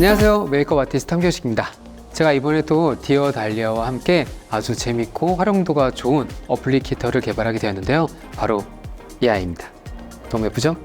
안녕하세요, 메이크업 아티스트 함경식입니다. 제가 이번에도 디어 달리아와 함께 아주 재밌고 활용도가 좋은 어플리케이터를 개발하게 되었는데요, 바로 이 아이입니다. 너무 예쁘죠?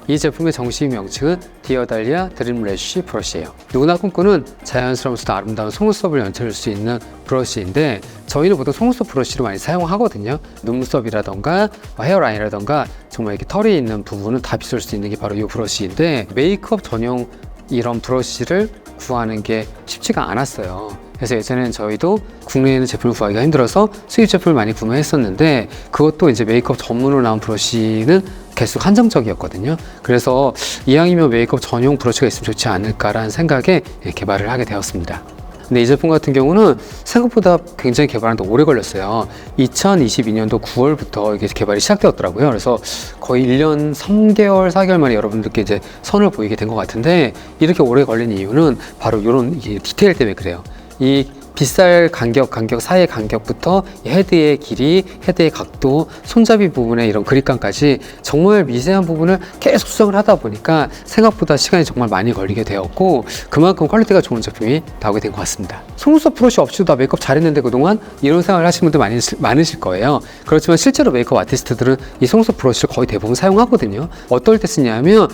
이 제품의 정식 명칭은 디어 달리아 드림 래쉬 브러쉬예요. 누구나 꿈꾸는 자연스러우면서도 아름다운 속눈썹을 연출할 수 있는 브러쉬인데, 저희는 보통 속눈썹 브러쉬를 많이 사용하거든요. 눈썹이라던가 헤어라인이라던가 정말 이렇게 털이 있는 부분은 다 빗을 수 있는 게 바로 이 브러쉬인데, 메이크업 전용 이런 브러쉬를 구하는 게 쉽지가 않았어요. 그래서 예전에는 저희도 국내에는 제품을 구하기가 힘들어서 수입 제품을 많이 구매했었는데, 그것도 이제 메이크업 전문으로 나온 브러쉬는 개수가 한정적이었거든요. 그래서 이왕이면 메이크업 전용 브러쉬가 있으면 좋지 않을까라는 생각에 개발을 하게 되었습니다. 근데 이 제품 같은 경우는 생각보다 굉장히 개발하는데 오래 걸렸어요. 2022년도 9월부터 이게 개발이 시작되었더라고요. 그래서 거의 1년 3개월, 4개월 만에 여러분들께 이제 선을 보이게 된 것 같은데, 이렇게 오래 걸린 이유는 바로 이런 디테일 때문에 그래요. 이 빗살 간격 사이의 간격부터 헤드의 길이, 헤드의 각도, 손잡이 부분의 이런 그립감까지 정말 미세한 부분을 계속 수정을 하다 보니까 생각보다 시간이 정말 많이 걸리게 되었고, 그만큼 퀄리티가 좋은 제품이 나오게 된 것 같습니다. 속눈썹 브러쉬 없이도 나 메이크업 잘했는데 그동안, 이런 생각을 하시는 분들 많으실 거예요. 그렇지만 실제로 메이크업 아티스트들은 이 속눈썹 브러쉬를 거의 대부분 사용하거든요. 어떨 때 쓰냐면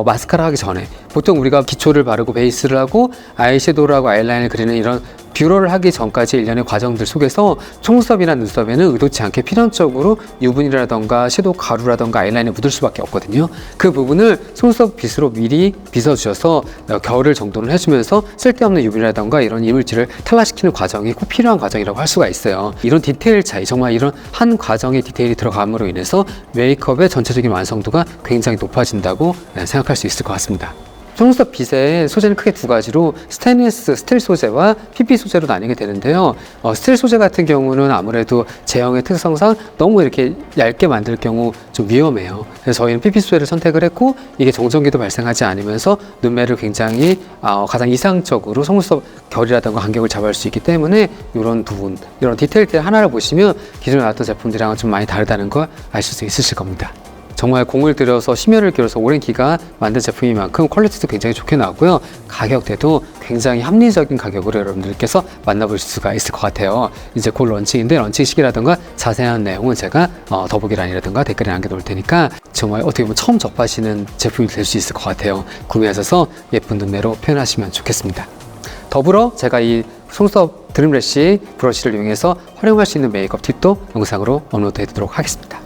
마스카라 하기 전에, 보통 우리가 기초를 바르고 베이스를 하고 아이섀도우를 하고 아이라인을 그리는 이런 뷰러를 하기 전까지 일련의 과정들 속에서 속눈썹이나 눈썹에는 의도치 않게 필연적으로 유분이라던가 섀도우 가루라던가 아이라인에 묻을 수밖에 없거든요. 그 부분을 속눈썹 빗으로 미리 빗어주셔서 결을 정돈을 해주면서 쓸데없는 유분이라던가 이런 이물질을 탈락시키는 과정이 꼭 필요한 과정이라고 할 수가 있어요. 이런 디테일 차이, 정말 이런 한 과정의 디테일이 들어감으로 인해서 메이크업의 전체적인 완성도가 굉장히 높아진다고 생각할 수 있을 것 같습니다. 속눈썹 빗의 소재는 크게 두 가지로 스테인리스 스틸 소재와 PP 소재로 나뉘게 되는데요. 스틸 소재 같은 경우는 아무래도 제형의 특성상 너무 이렇게 얇게 만들 경우 좀 위험해요. 그래서 저희는 PP 소재를 선택을 했고, 이게 정전기도 발생하지 않으면서 눈매를 굉장히 가장 이상적으로 속눈썹 결이라든가 간격을 잡을 수 있기 때문에, 이런 부분, 이런 디테일들 하나를 보시면 기존에 나왔던 제품들이랑은 좀 많이 다르다는 걸 아실 수 있으실 겁니다. 정말 공을 들여서 심혈을 기울여서 오랜 기간 만든 제품인 만큼 퀄리티도 굉장히 좋게 나왔고요. 가격대도 굉장히 합리적인 가격으로 여러분들께서 만나볼 수가 있을 것 같아요. 이제 곧 런칭인데, 런칭 시기라든가 자세한 내용은 제가 더보기란이라든가 댓글에 남겨놓을 테니까 정말 어떻게 보면 처음 접하시는 제품이 될 수 있을 것 같아요. 구매하셔서 예쁜 눈매로 표현하시면 좋겠습니다. 더불어 제가 이 속눈썹 드림 래쉬 브러쉬를 이용해서 활용할 수 있는 메이크업 팁도 영상으로 업로드 해드리도록 하겠습니다.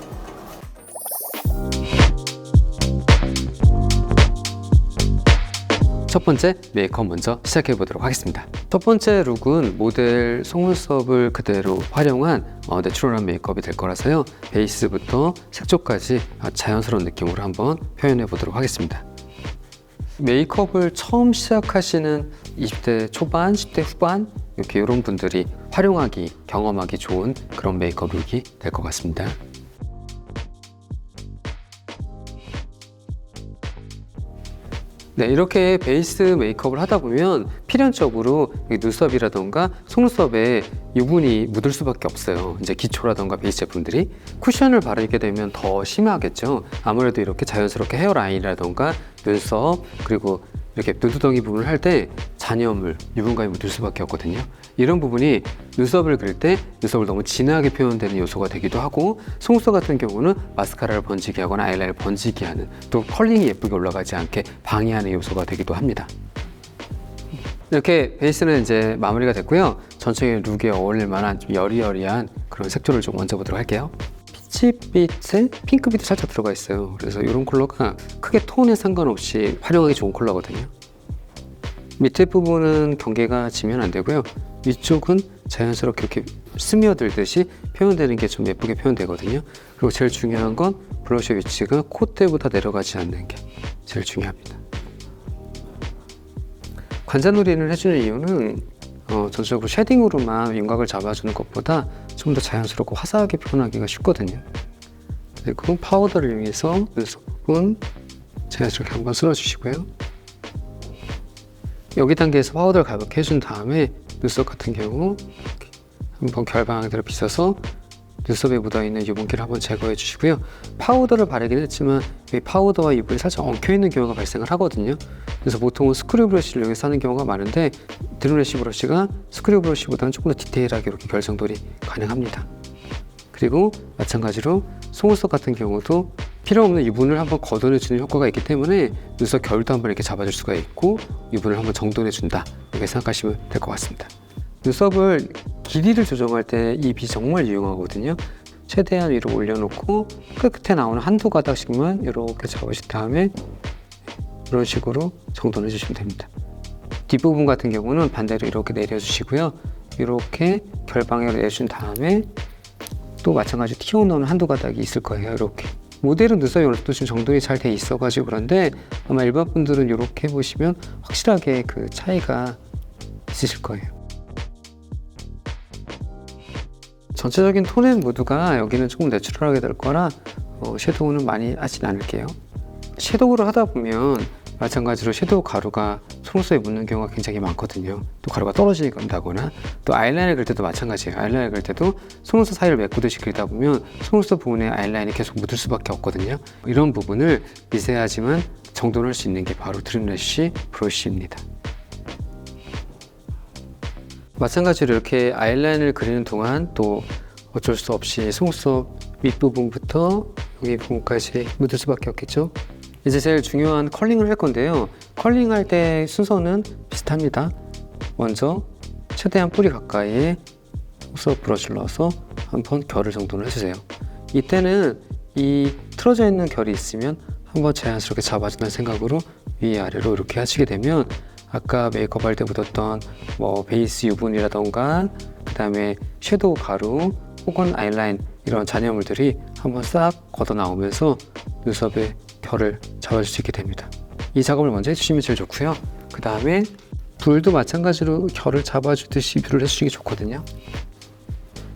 첫 번째 메이크업 먼저 시작해 보도록 하겠습니다. 첫 번째 룩은 모델 속눈썹을 그대로 활용한 내추럴한 메이크업이 될 거라서요, 베이스부터 색조까지 자연스러운 느낌으로 한번 표현해 보도록 하겠습니다. 메이크업을 처음 시작하시는 20대 초반, 10대 후반 이런 분들이 활용하기, 경험하기 좋은 그런 메이크업 룩이 될 것 같습니다. 네, 이렇게 베이스 메이크업을 하다 보면 필연적으로 눈썹이라던가 속눈썹에 유분이 묻을 수밖에 없어요. 이제 기초라던가 베이스 제품들이 쿠션을 바르게 되면 더 심하겠죠. 아무래도 이렇게 자연스럽게 헤어라인이라던가 눈썹, 그리고 이렇게 눈두덩이 부분을 할 때 잔여물, 유분감이 묻을 수밖에 없거든요. 이런 부분이 눈썹을 그릴 때 눈썹을 너무 진하게 표현되는 요소가 되기도 하고, 속눈썹 같은 경우는 마스카라를 번지게 하거나 아이라인을 번지게 하는, 또 컬링이 예쁘게 올라가지 않게 방해하는 요소가 되기도 합니다. 이렇게 베이스는 이제 마무리가 됐고요. 전체적인 룩에 어울릴 만한 좀 여리여리한 그런 색조를 좀 얹어보도록 할게요. 피치빛에 핑크빛도 살짝 들어가 있어요. 그래서 이런 컬러가 크게 톤에 상관없이 활용하기 좋은 컬러거든요. 밑에 부분은 경계가 지면 안 되고요. 위쪽은 자연스럽게 이렇게 스며들듯이 표현되는 게 좀 예쁘게 표현되거든요. 그리고 제일 중요한 건 블러셔 위치가 콧대보다 내려가지 않는 게 제일 중요합니다. 관자놀이를 해주는 이유는 전체적으로 쉐딩으로만 윤곽을 잡아주는 것보다 좀 더 자연스럽고 화사하게 표현하기가 쉽거든요. 그리고 파우더를 이용해서 눈썹 부분 자연스럽게 한번 쓸어주시고요. 여기 단계에서 파우더를 가볍게 해준 다음에 눈썹 같은 경우 한번 결방대로 빗어서 눈썹에 묻어있는 유분기를 한번 제거해 주시고요. 파우더를 바르긴 했지만 이 파우더와 유분이 살짝 엉켜있는 경우가 발생을 하거든요. 그래서 보통은 스크류 브러쉬를 이용해서 하는 경우가 많은데 드림래쉬 브러쉬가 스크류 브러쉬보다는 조금 더 디테일하게 이렇게 결정돌이 가능합니다. 그리고 마찬가지로 속눈썹 같은 경우도 필요 없는 유분을 한번 걷어내주는 효과가 있기 때문에 눈썹 결도 한번 이렇게 잡아줄 수가 있고 유분을 한번 정돈해준다, 이렇게 생각하시면 될 것 같습니다. 눈썹을 길이를 조정할 때 이 빗이 정말 유용하거든요. 최대한 위로 올려놓고 끝에 나오는 한두 가닥씩만 이렇게 잡으신 다음에 이런 식으로 정돈해 주시면 됩니다. 뒷부분 같은 경우는 반대로 이렇게 내려주시고요. 이렇게 결방을 내준 다음에 또 마찬가지로 튀어나오는 한두 가닥이 있을 거예요. 이렇게 모델은 눈썹이 어느 정도 지금 정돈이 잘 돼 있어가지고 그런데 아마 일반 분들은 이렇게 해보시면 확실하게 그 차이가 있으실 거예요. 전체적인 톤앤 무드가 여기는 조금 내추럴하게 될 거라 섀도우는 많이 하진 않을게요. 섀도우를 하다 보면 마찬가지로 섀도우 가루가 속눈썹에 묻는 경우가 굉장히 많거든요. 또 가루가 떨어진다거나 또 아이라인을 그릴 때도 마찬가지예요. 아이라인을 그릴 때도 속눈썹 사이를 메꾸듯이 그리다 보면 속눈썹 부분에 아이라인이 계속 묻을 수밖에 없거든요. 이런 부분을 미세하지만 정돈할 수 있는 게 바로 드림래쉬 브러쉬입니다. 마찬가지로 이렇게 아이라인을 그리는 동안 또 어쩔 수 없이 속눈썹 윗부분부터 여기 부분까지 묻을 수밖에 없겠죠. 이제 제일 중요한 컬링을 할 건데요. 컬링할 때 순서는 비슷합니다. 먼저 최대한 뿌리 가까이에 속눈썹 브러쉬를 넣어서 한번 결을 정돈을 해주세요. 이때는 이 틀어져 있는 결이 있으면 한번 자연스럽게 잡아준다는 생각으로 위아래로 이렇게 하시게 되면 아까 메이크업 할 때 묻었던 베이스 유분이라던가 그 다음에 섀도우 가루 혹은 아이라인 이런 잔여물들이 한번 싹 걷어 나오면서 눈썹의 결을 잡아줄 수 있게 됩니다. 이 작업을 먼저 해주시면 제일 좋고요. 그 다음에 뿔도 마찬가지로 결을 잡아주듯이 뷰러를 해주시는 게 좋거든요.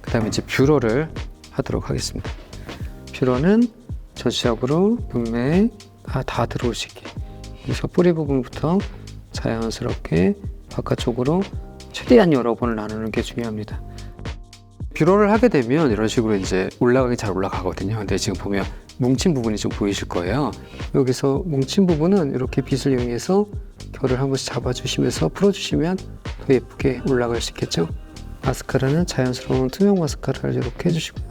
그 다음에 이제 뷰러를 하도록 하겠습니다. 뷰러는 전체적으로 눈매에 다 들어올 수 있게 그래서 뿌리 부분부터 자연스럽게 바깥쪽으로 최대한 여러 번을 나누는 게 중요합니다. 뷰러를 하게 되면 이런 식으로 이제 올라가기 잘 올라가거든요. 근데 지금 보면 뭉친 부분이 좀 보이실 거예요. 여기서 뭉친 부분은 이렇게 빗을 이용해서 결을 한 번씩 잡아주시면서 풀어주시면 더 예쁘게 올라갈 수 있겠죠. 마스카라는 자연스러운 투명 마스카라를 이렇게 해주시고요.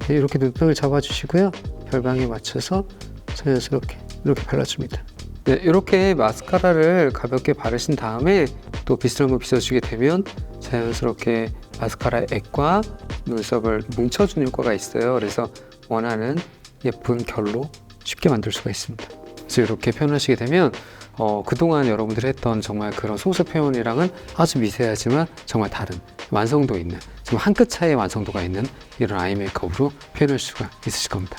이렇게 눈썹을 잡아주시고요. 결방에 맞춰서 자연스럽게 이렇게 발라줍니다. 네, 이렇게 마스카라를 가볍게 바르신 다음에 또 빗을 한번 빗어주게 되면 자연스럽게 마스카라 액과 눈썹을 뭉쳐주는 효과가 있어요. 그래서 원하는 예쁜 결로 쉽게 만들 수가 있습니다. 그래서 이렇게 표현하시게 되면 그동안 여러분들이 했던 정말 그런 속눈썹 표현이랑은 아주 미세하지만 정말 다른 완성도 있는 좀 한 끗 차이의 완성도가 있는 이런 아이 메이크업으로 표현할 수가 있으실 겁니다.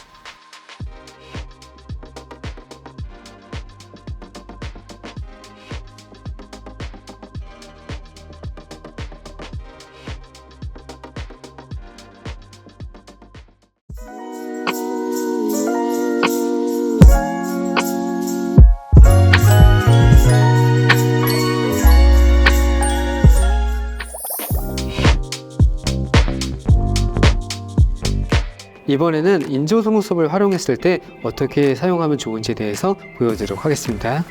이번에는 인조 속눈썹을 활용했을 때 어떻게 사용하면 좋은지에 대해서 보여드리도록 하겠습니다.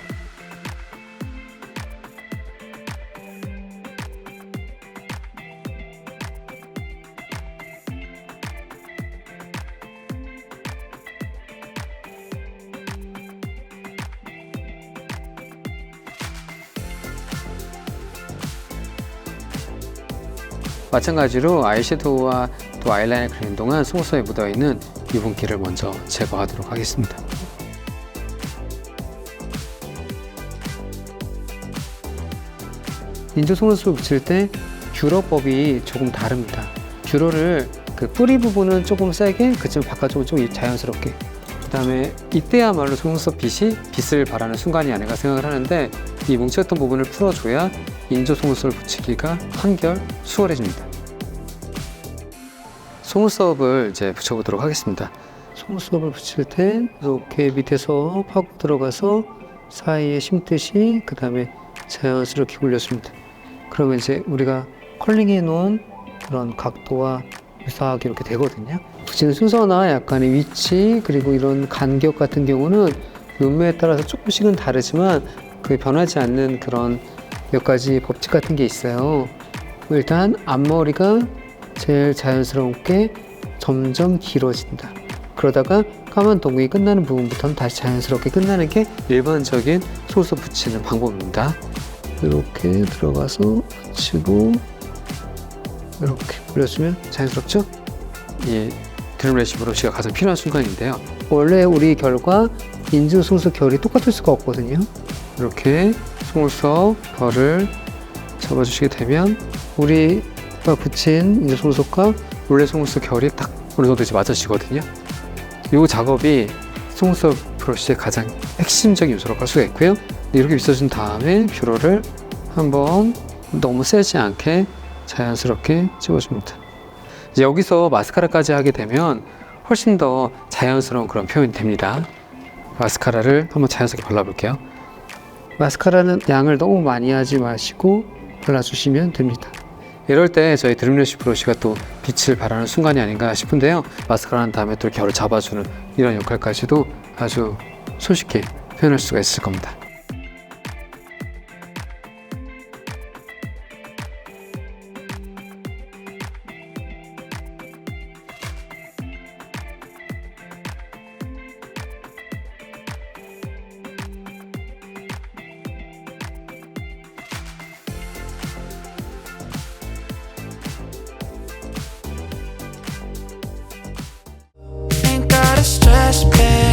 마찬가지로 아이섀도우와 또 아이라인을 그리는 동안 속눈썹에 묻어있는 유분기를 먼저 제거하도록 하겠습니다. 인조 속눈썹을 붙일 때 뷰러법이 조금 다릅니다. 뷰러를 그 뿌리 부분은 조금 세게, 그치만 바깥쪽은 좀 자연스럽게. 그 다음에 이때야말로 속눈썹 빗을 바라는 순간이 아닌가 생각을 하는데 이 뭉쳤던 부분을 풀어줘야 인조 속눈썹을 붙이기가 한결 수월해집니다. 속눈썹을 이제 붙여보도록 하겠습니다. 속눈썹을 붙일 때 이렇게 밑에서 파고 들어가서 사이에 심듯이 그 다음에 자연스럽게 올려줍니다. 그러면 이제 우리가 컬링해 놓은 그런 각도와 유사하게 이렇게 되거든요. 붙이는 순서나 약간의 위치 그리고 이런 간격 같은 경우는 눈매에 따라서 조금씩은 다르지만 그게 변하지 않는 그런 몇 가지 법칙 같은 게 있어요. 일단 앞머리가 제일 자연스럽게 점점 길어진다. 그러다가 까만 동공이 끝나는 부분부터는 다시 자연스럽게 끝나는 게 일반적인 속눈썹 붙이는 방법입니다. 이렇게 들어가서 붙이고 이렇게 올려주면 자연스럽죠? 이 드림 래쉬 브러쉬가 가장 필요한 순간인데요. 원래 우리 결과 인중 속눈썹 결이 똑같을 수가 없거든요. 이렇게 속눈썹 결을 잡아주시게 되면 우리가 붙인 인중 속눈썹과 원래 속눈썹 결이 딱 어느 정도 이제 맞아지거든요. 이 작업이 속눈썹 브러쉬의 가장 핵심적인 요소라고 할 수가 있고요. 이렇게 빗어준 다음에 뷰러를 한번 너무 세지 않게 자연스럽게 찍어줍니다. 이제 여기서 마스카라까지 하게 되면 훨씬 더 자연스러운 그런 표현이 됩니다. 마스카라를 한번 자연스럽게 발라볼게요. 마스카라는 양을 너무 많이 하지 마시고 발라주시면 됩니다. 이럴 때 저희 드림 래쉬 브러쉬가 또 빛을 발하는 순간이 아닌가 싶은데요. 마스카라 한 다음에 또 결을 잡아주는 이런 역할까지도 아주 손쉽게 표현할 수가 있을 겁니다. Ain't gotta stress, babe.